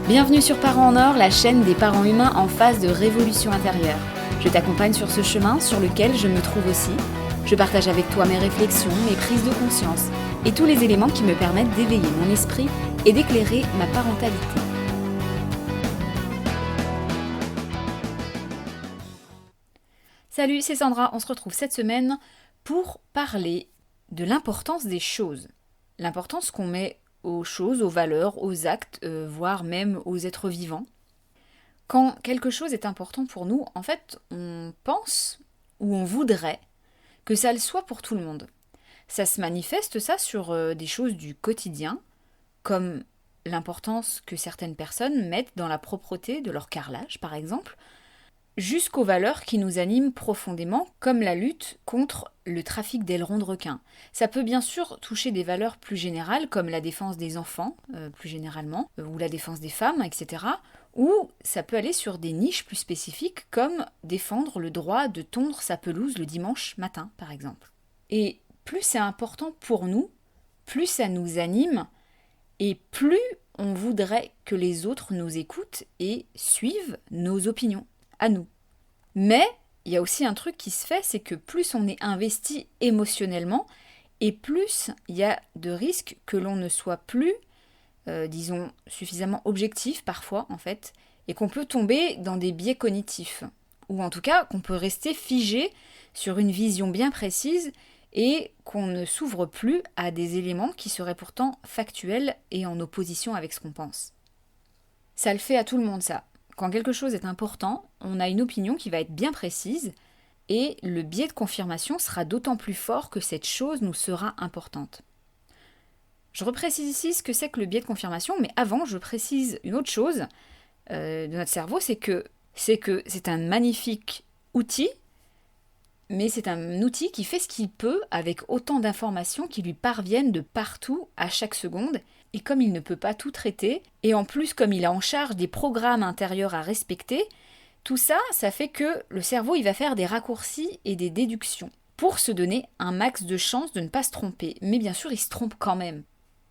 Bienvenue sur Parents en Or, la chaîne des parents humains en phase de révolution intérieure. Je t'accompagne sur ce chemin sur lequel je me trouve aussi. Je partage avec toi mes réflexions, mes prises de conscience et tous les éléments qui me permettent d'éveiller mon esprit et d'éclairer ma parentalité. Salut, c'est Sandra, on se retrouve cette semaine pour parler de l'importance des choses. L'importance qu'on met aux choses, aux valeurs, aux actes, voire même aux êtres vivants. Quand quelque chose est important pour nous, en fait, on pense ou on voudrait que ça le soit pour tout le monde. Ça se manifeste ça sur des choses du quotidien, comme l'importance que certaines personnes mettent dans la propreté de leur carrelage, par exemple, jusqu'aux valeurs qui nous animent profondément, comme la lutte contre le trafic d'ailerons de requins. Ça peut bien sûr toucher des valeurs plus générales, comme la défense des enfants, plus généralement, ou la défense des femmes, etc. Ou ça peut aller sur des niches plus spécifiques, comme défendre le droit de tondre sa pelouse le dimanche matin, par exemple. Et plus c'est important pour nous, plus ça nous anime, et plus on voudrait que les autres nous écoutent et suivent nos opinions. À nous. Mais il y a aussi un truc qui se fait, c'est que plus on est investi émotionnellement, et plus il y a de risques que l'on ne soit plus, disons, suffisamment objectif parfois, en fait, et qu'on peut tomber dans des biais cognitifs, ou en tout cas qu'on peut rester figé sur une vision bien précise, et qu'on ne s'ouvre plus à des éléments qui seraient pourtant factuels et en opposition avec ce qu'on pense. Ça le fait à tout le monde, ça. Quand quelque chose est important, on a une opinion qui va être bien précise et le biais de confirmation sera d'autant plus fort que cette chose nous sera importante. Je reprécise ici ce que c'est que le biais de confirmation, mais avant, je précise une autre chose de notre cerveau, c'est que c'est un magnifique outil, mais c'est un outil qui fait ce qu'il peut avec autant d'informations qui lui parviennent de partout à chaque seconde. Et comme il ne peut pas tout traiter, et en plus comme il a en charge des programmes intérieurs à respecter, tout ça, ça fait que le cerveau il va faire des raccourcis et des déductions pour se donner un max de chances de ne pas se tromper. Mais bien sûr, il se trompe quand même.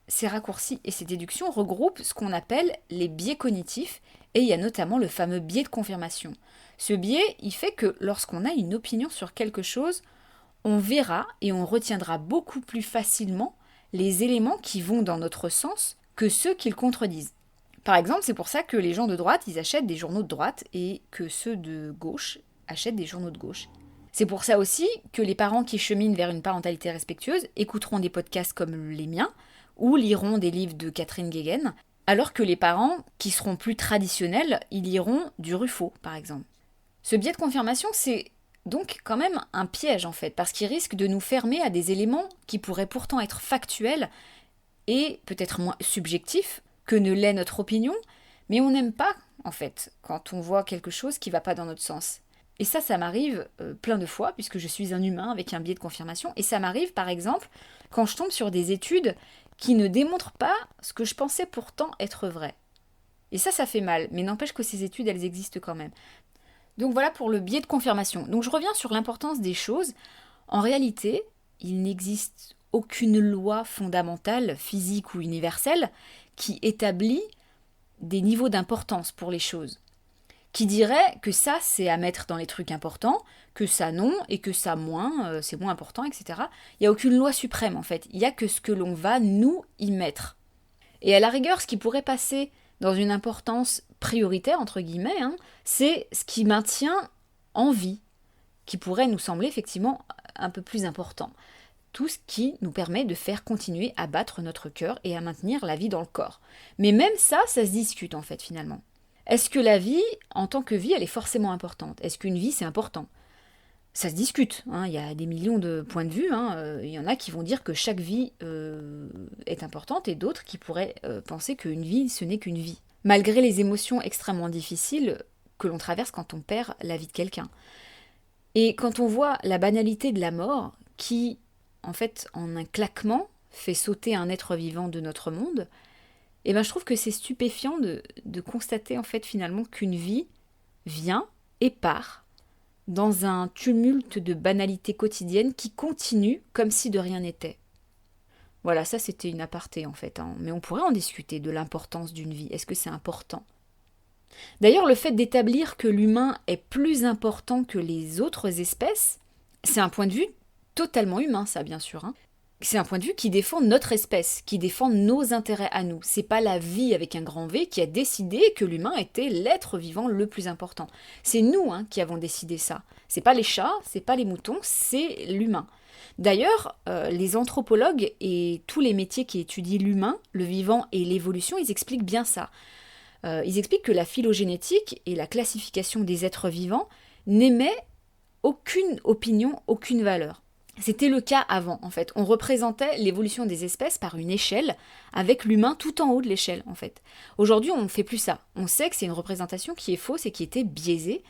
Ces raccourcis et ces déductions regroupent ce qu'on appelle les biais cognitifs, et il y a notamment le fameux biais de confirmation. Ce biais, il fait que lorsqu'on a une opinion sur quelque chose, on verra et on retiendra beaucoup plus facilement les éléments qui vont dans notre sens que ceux qui le contredisent. Par exemple, c'est pour ça que les gens de droite, ils achètent des journaux de droite et que ceux de gauche achètent des journaux de gauche. C'est pour ça aussi que les parents qui cheminent vers une parentalité respectueuse écouteront des podcasts comme les miens ou liront des livres de Catherine Guéguen, alors que les parents qui seront plus traditionnels, ils liront du Ruffo, par exemple. Ce biais de confirmation, c'est donc quand même un piège en fait, parce qu'il risque de nous fermer à des éléments qui pourraient pourtant être factuels et peut-être moins subjectifs que ne l'est notre opinion, mais on n'aime pas en fait quand on voit quelque chose qui ne va pas dans notre sens. Et ça m'arrive plein de fois, puisque je suis un humain avec un biais de confirmation, et ça m'arrive par exemple quand je tombe sur des études qui ne démontrent pas ce que je pensais pourtant être vrai. Et ça fait mal, mais n'empêche que ces études, elles existent quand même. Donc voilà pour le biais de confirmation. Donc je reviens sur l'importance des choses. En réalité, il n'existe aucune loi fondamentale, physique ou universelle, qui établit des niveaux d'importance pour les choses. Qui dirait que ça, c'est à mettre dans les trucs importants, que ça non, et que ça moins, c'est moins important, etc. Il n'y a aucune loi suprême en fait. Il n'y a que ce que l'on va nous y mettre. Et à la rigueur, ce qui pourrait passer dans une importance prioritaire, entre guillemets, c'est ce qui maintient en vie, qui pourrait nous sembler effectivement un peu plus important. Tout ce qui nous permet de faire continuer à battre notre cœur et à maintenir la vie dans le corps. Mais même ça se discute en fait finalement. Est-ce que la vie, en tant que vie, elle est forcément importante ? Est-ce qu'une vie, c'est important ? Ça se discute, il y a des millions de points de vue, il y en a qui vont dire que chaque vie est importante et d'autres qui pourraient penser qu'une vie, ce n'est qu'une vie. Malgré les émotions extrêmement difficiles que l'on traverse quand on perd la vie de quelqu'un. Et quand on voit la banalité de la mort, qui, en fait, en un claquement, fait sauter un être vivant de notre monde, je trouve que c'est stupéfiant de constater, en fait, finalement, qu'une vie vient et part dans un tumulte de banalités quotidiennes qui continue comme si de rien n'était. Voilà, ça c'était une aparté en fait, hein. Mais on pourrait en discuter de l'importance d'une vie. Est-ce que c'est important? D'ailleurs, le fait d'établir que l'humain est plus important que les autres espèces, c'est un point de vue totalement humain, ça bien sûr, hein. C'est un point de vue qui défend notre espèce, qui défend nos intérêts à nous. C'est pas la vie avec un grand V qui a décidé que l'humain était l'être vivant le plus important. C'est nous, hein, qui avons décidé ça. C'est pas les chats, c'est pas les moutons, c'est l'humain. D'ailleurs, les anthropologues et tous les métiers qui étudient l'humain, le vivant et l'évolution, ils expliquent bien ça. Ils expliquent que la phylogénétique et la classification des êtres vivants n'émet aucune opinion, aucune valeur. C'était le cas avant, en fait. On représentait l'évolution des espèces par une échelle, avec l'humain tout en haut de l'échelle, en fait. Aujourd'hui, on ne fait plus ça. On sait que c'est une représentation qui est fausse et qui était biaisée.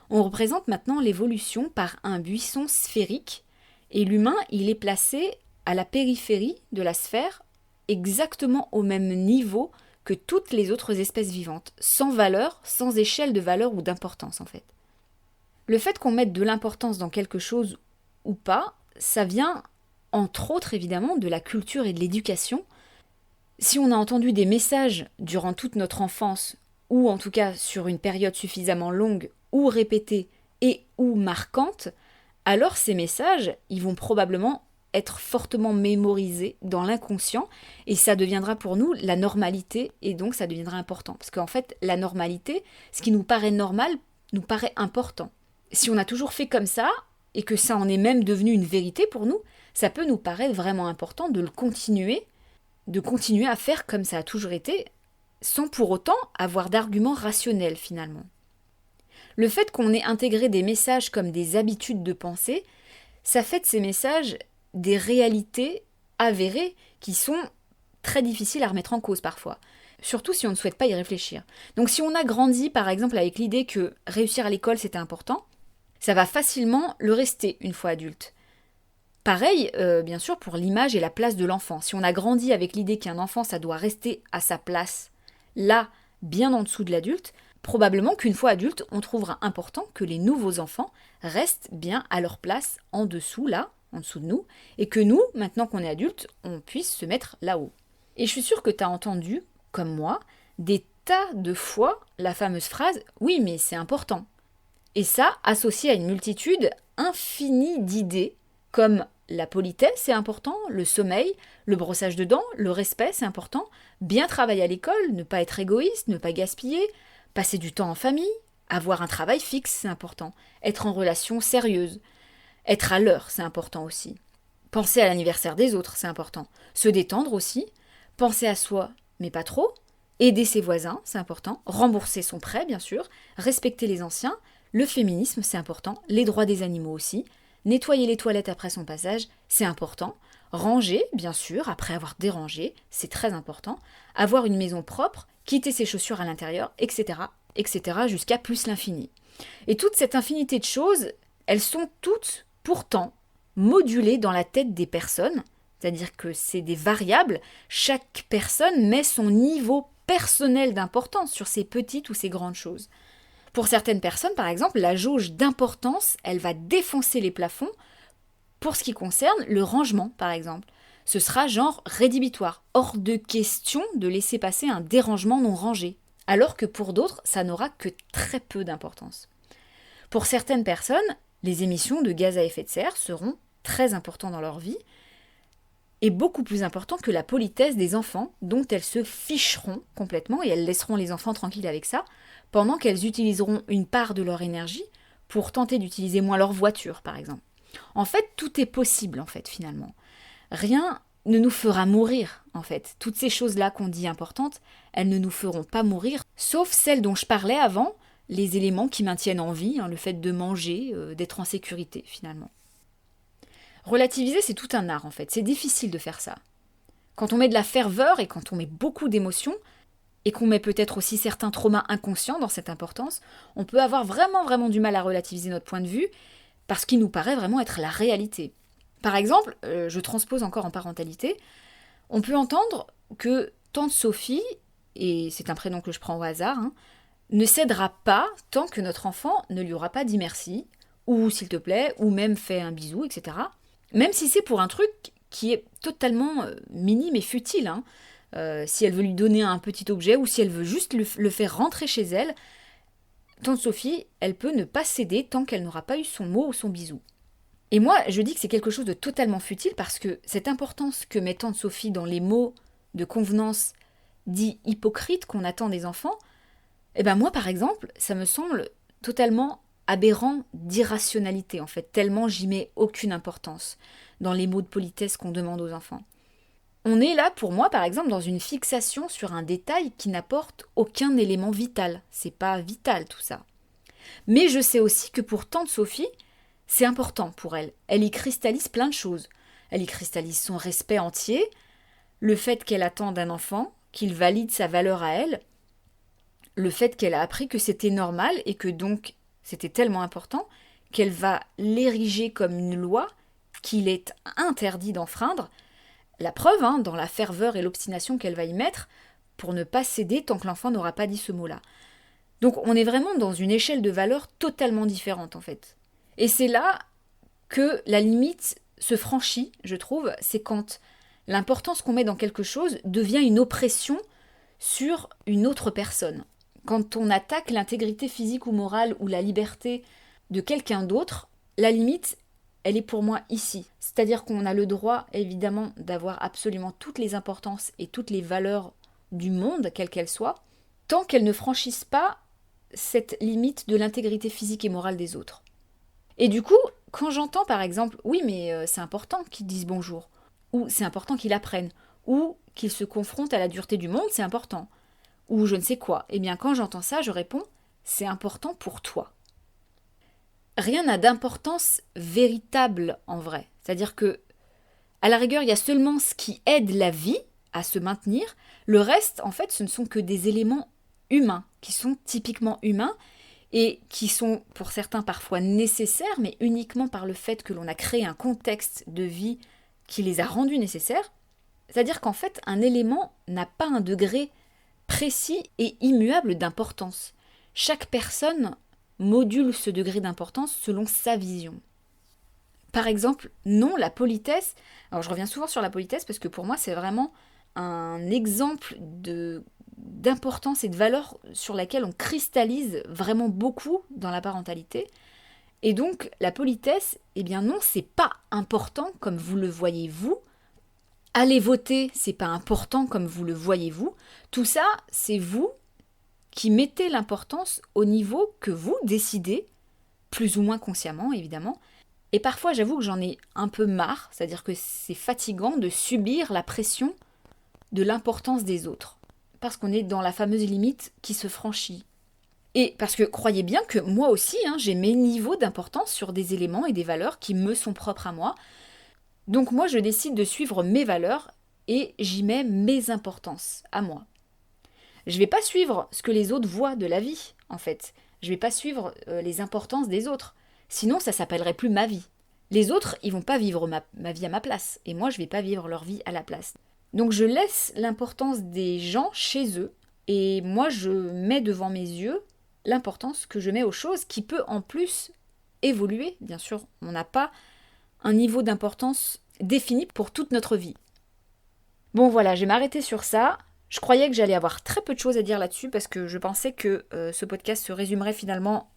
On représente maintenant l'évolution par un buisson sphérique, et l'humain, il est placé à la périphérie de la sphère, exactement au même niveau que toutes les autres espèces vivantes, sans valeur, sans échelle de valeur ou d'importance, en fait. Le fait qu'on mette de l'importance dans quelque chose ou pas, ça vient, entre autres évidemment, de la culture et de l'éducation. Si on a entendu des messages durant toute notre enfance, ou en tout cas sur une période suffisamment longue, ou répétée, et ou marquante, alors ces messages, ils vont probablement être fortement mémorisés dans l'inconscient, et ça deviendra pour nous la normalité, et donc ça deviendra important. Parce qu'en fait, la normalité, ce qui nous paraît normal, nous paraît important. Si on a toujours fait comme ça, et que ça en est même devenu une vérité pour nous, ça peut nous paraître vraiment important de continuer à faire comme ça a toujours été, sans pour autant avoir d'arguments rationnels finalement. Le fait qu'on ait intégré des messages comme des habitudes de pensée, ça fait de ces messages des réalités avérées qui sont très difficiles à remettre en cause parfois. Surtout si on ne souhaite pas y réfléchir. Donc si on a grandi par exemple avec l'idée que réussir à l'école c'était important, ça va facilement le rester une fois adulte. Pareil, bien sûr, pour l'image et la place de l'enfant. Si on a grandi avec l'idée qu'un enfant, ça doit rester à sa place, là, bien en dessous de l'adulte, probablement qu'une fois adulte, on trouvera important que les nouveaux enfants restent bien à leur place en dessous, là, en dessous de nous, et que nous, maintenant qu'on est adulte, on puisse se mettre là-haut. Et je suis sûre que tu as entendu, comme moi, des tas de fois la fameuse phrase « oui, mais c'est important ». Et ça, associé à une multitude infinie d'idées, comme la politesse, c'est important, le sommeil, le brossage de dents, le respect, c'est important, bien travailler à l'école, ne pas être égoïste, ne pas gaspiller, passer du temps en famille, avoir un travail fixe, c'est important, être en relation sérieuse, être à l'heure, c'est important aussi. Penser à l'anniversaire des autres, c'est important. Se détendre aussi, penser à soi, mais pas trop, aider ses voisins, c'est important, rembourser son prêt, bien sûr, respecter les anciens, le féminisme, c'est important, les droits des animaux aussi, nettoyer les toilettes après son passage, c'est important, ranger, bien sûr, après avoir dérangé, c'est très important, avoir une maison propre, quitter ses chaussures à l'intérieur, etc., etc., jusqu'à plus l'infini. Et toute cette infinité de choses, elles sont toutes, pourtant, modulées dans la tête des personnes, c'est-à-dire que c'est des variables, chaque personne met son niveau personnel d'importance sur ces petites ou ces grandes choses. Pour certaines personnes, par exemple, la jauge d'importance, elle va défoncer les plafonds pour ce qui concerne le rangement, par exemple. Ce sera genre rédhibitoire, hors de question de laisser passer un dérangement non rangé, alors que pour d'autres, ça n'aura que très peu d'importance. Pour certaines personnes, les émissions de gaz à effet de serre seront très importantes dans leur vie, et beaucoup plus important que la politesse des enfants, dont elles se ficheront complètement, et elles laisseront les enfants tranquilles avec ça, pendant qu'elles utiliseront une part de leur énergie pour tenter d'utiliser moins leur voiture, par exemple. En fait, tout est possible, en fait, finalement. Rien ne nous fera mourir, en fait. Toutes ces choses-là qu'on dit importantes, elles ne nous feront pas mourir, sauf celles dont je parlais avant, les éléments qui maintiennent en vie, le fait de manger, d'être en sécurité, finalement. Relativiser, c'est tout un art, en fait. C'est difficile de faire ça. Quand on met de la ferveur et quand on met beaucoup d'émotions, et qu'on met peut-être aussi certains traumas inconscients dans cette importance, on peut avoir vraiment du mal à relativiser notre point de vue, parce qu'il nous paraît vraiment être la réalité. Par exemple, je transpose encore en parentalité, on peut entendre que tante Sophie, et c'est un prénom que je prends au hasard, ne cédera pas tant que notre enfant ne lui aura pas dit merci, ou s'il te plaît, ou même fait un bisou, etc. Même si c'est pour un truc qui est totalement minime et futile. Hein. Si elle veut lui donner un petit objet ou si elle veut juste le faire rentrer chez elle, tante Sophie, elle peut ne pas céder tant qu'elle n'aura pas eu son mot ou son bisou. Et moi, je dis que c'est quelque chose de totalement futile parce que cette importance que met tante Sophie dans les mots de convenance dits hypocrites qu'on attend des enfants, eh ben moi par exemple, ça me semble totalement aberrant d'irrationalité en fait, tellement j'y mets aucune importance dans les mots de politesse qu'on demande aux enfants. On est là pour moi par exemple dans une fixation sur un détail qui n'apporte aucun élément vital. C'est pas vital tout ça. Mais je sais aussi que pour tante Sophie, c'est important pour elle. Elle y cristallise plein de choses. Elle y cristallise son respect entier, le fait qu'elle attend d'un enfant, qu'il valide sa valeur à elle, le fait qu'elle a appris que c'était normal et que donc c'était tellement important qu'elle va l'ériger comme une loi qu'il est interdit d'enfreindre. La preuve, hein, dans la ferveur et l'obstination qu'elle va y mettre pour ne pas céder tant que l'enfant n'aura pas dit ce mot-là. Donc on est vraiment dans une échelle de valeurs totalement différente en fait. Et c'est là que la limite se franchit, je trouve, c'est quand l'importance qu'on met dans quelque chose devient une oppression sur une autre personne. Quand on attaque l'intégrité physique ou morale ou la liberté de quelqu'un d'autre, la limite, elle est pour moi ici. C'est-à-dire qu'on a le droit, évidemment, d'avoir absolument toutes les importances et toutes les valeurs du monde, quelles qu'elles soient, tant qu'elles ne franchissent pas cette limite de l'intégrité physique et morale des autres. Et du coup, quand j'entends par exemple, oui mais c'est important qu'ils disent bonjour, ou c'est important qu'ils apprennent, ou qu'ils se confrontent à la dureté du monde, c'est important, ou je ne sais quoi, eh bien quand j'entends ça, je réponds, c'est important pour toi. Rien n'a d'importance véritable en vrai. C'est-à-dire que, à la rigueur, il y a seulement ce qui aide la vie à se maintenir. Le reste, en fait, ce ne sont que des éléments humains, qui sont typiquement humains, et qui sont pour certains parfois nécessaires, mais uniquement par le fait que l'on a créé un contexte de vie qui les a rendus nécessaires. C'est-à-dire qu'en fait, un élément n'a pas un degré précis et immuable d'importance. Chaque personne module ce degré d'importance selon sa vision. Par exemple, non, la politesse, alors je reviens souvent sur la politesse parce que pour moi c'est vraiment un exemple d'importance et de valeur sur laquelle on cristallise vraiment beaucoup dans la parentalité. Et donc la politesse, eh bien non, c'est pas important comme vous le voyez vous. Aller voter, c'est pas important comme vous le voyez vous. Tout ça, c'est vous qui mettez l'importance au niveau que vous décidez, plus ou moins consciemment évidemment. Et parfois j'avoue que j'en ai un peu marre, c'est-à-dire que c'est fatigant de subir la pression de l'importance des autres. Parce qu'on est dans la fameuse limite qui se franchit. Et parce que croyez bien que moi aussi, j'ai mes niveaux d'importance sur des éléments et des valeurs qui me sont propres à moi. Donc moi je décide de suivre mes valeurs et j'y mets mes importances à moi. Je ne vais pas suivre ce que les autres voient de la vie, en fait. Je ne vais pas suivre les importances des autres. Sinon, ça s'appellerait plus ma vie. Les autres, ils vont pas vivre ma vie à ma place. Et moi, je ne vais pas vivre leur vie à la place. Donc, je laisse l'importance des gens chez eux. Et moi, je mets devant mes yeux l'importance que je mets aux choses qui peut en plus évoluer. Bien sûr, on n'a pas un niveau d'importance défini pour toute notre vie. Bon, voilà, je vais m'arrêter sur ça. Je croyais que j'allais avoir très peu de choses à dire là-dessus parce que je pensais que ce podcast se résumerait finalement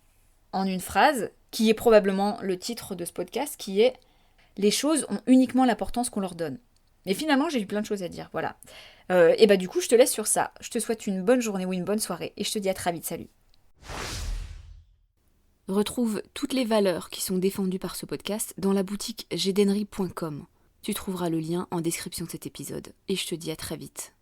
en une phrase, qui est probablement le titre de ce podcast, qui est « Les choses ont uniquement l'importance qu'on leur donne ». Mais finalement, j'ai eu plein de choses à dire, voilà. Et bah du coup, je te laisse sur ça. Je te souhaite une bonne journée ou une bonne soirée et je te dis à très vite, salut. Retrouve toutes les valeurs qui sont défendues par ce podcast dans la boutique jedennerie.com. Tu trouveras le lien en description de cet épisode et je te dis à très vite.